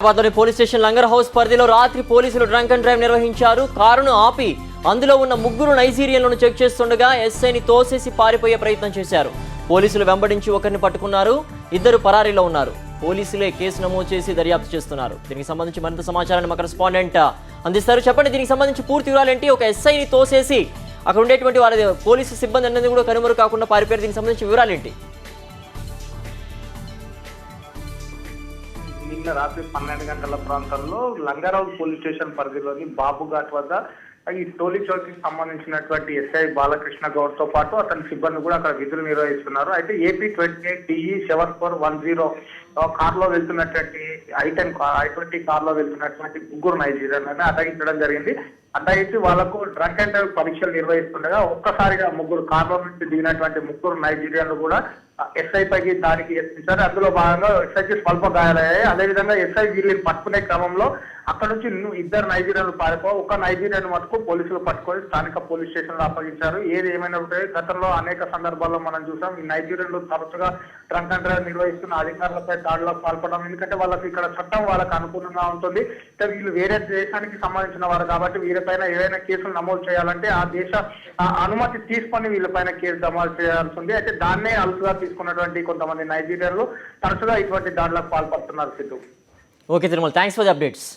హైదరాబాద్లోని police station langar house పరిధిలో రాత్రి పోలీసులు డ్రంక్ అండ్ డ్రైవ్ నిర్వహించారు. కారును ఆపి అందులో ఉన్న ముగ్గురు నైజీరియన్లను చెక్ చేస్తుండగా ఎస్ఐని తోసేసి పారిపోయే ప్రయత్నం చేశారు. పోలీసులు వెంబడించి ఒకరిని పట్టుకున్నారు. ఇద్దరు పరారీలో ఉన్నారు. పోలీసులే కేసు నమోదు చేసి దర్యాప్తు చేస్తున్నారు. దీనికి సంబంధించి మరింత సమాచారాన్ని మా కరెస్పాండెంట్ అందిస్తారు. చెప్పండి, దీనికి సంబంధించి పూర్తి వివరాలేంటి? ఒక ఎస్ఐని తోసేసి అక్కడ ఉండేటువంటి వారి పోలీసు సిబ్బంది అనేది కూడా కనుమరు కాకుండా పారిపోయారు. దీనికి సంబంధించి వివరాలేంటి? నిన్న రాత్రి 12 గంటల ప్రాంతంలో లంగారావు పోలీస్ స్టేషన్ పరిధిలోని బాబుఘాట్ వద్ద ఈ టోలీ చౌకీకి సంబంధించినటువంటి ఎస్ఐ బాలకృష్ణ గౌడ్ తో పాటు అతని సిబ్బంది కూడా అక్కడ విధులు నిర్వహిస్తున్నారు. అయితే ఏపీ 28DE7410 కార్ లో వెళ్తున్నటువంటి I-20 కార్ లో వెళ్తున్నటువంటి ముగ్గురు నైజీరియన్లను అటగించడం జరిగింది. అటగించి వాళ్లకు డ్రంక్ అండ్ డ్రైవ్ పరీక్షలు నిర్వహిస్తుండగా ఒక్కసారిగా కార్లో నుంచి దిగినటువంటి ముగ్గురు నైజీరియన్లు కూడా ఎస్ఐ పైకి దాడికి యత్నించారు. అందులో భాగంగా ఎస్ఐకి స్వల్ప గాయాలయ్యాయి. అదేవిధంగా ఎస్ఐ వీళ్ళని పట్టుకునే క్రమంలో అక్కడ నుంచి ఇద్దరు నైజీరియన్లు ఒక నైజీరియన్ మటుకు పోలీసులు పట్టుకొని స్థానిక పోలీస్ స్టేషన్ లో అప్పగించారు. ఏది ఏమైనా గతంలో అనేక సందర్భాల్లో మనం చూసాం ఈ నైజీరియన్లు తరచుగా డ్రంక్ అండ్ డ్రైవ్ నిర్వహిస్తున్న అధికారులపై దాడులకు పాల్పడడం. ఎందుకంటే వాళ్ళకి ఇక్కడ చట్టం వాళ్ళకి అనుకూలంగా ఉంటుంది. వీళ్ళు వేరే దేశానికి సంబంధించిన వారు కాబట్టి వీరిపైన ఏదైనా కేసులు నమోదు చేయాలంటే ఆ దేశ అనుమతి తీసుకొని వీళ్ళపైన కేసు నమోదు చేయాల్సి ఉంది. అయితే దాన్నే అలుసుగా తీసుకున్నటువంటి కొంతమంది నైజీరియన్లు తరచుగా ఇటువంటి దాడులకు పాల్పడుతున్నారు. Siddhu. Okay Tirumala, thanks for the updates.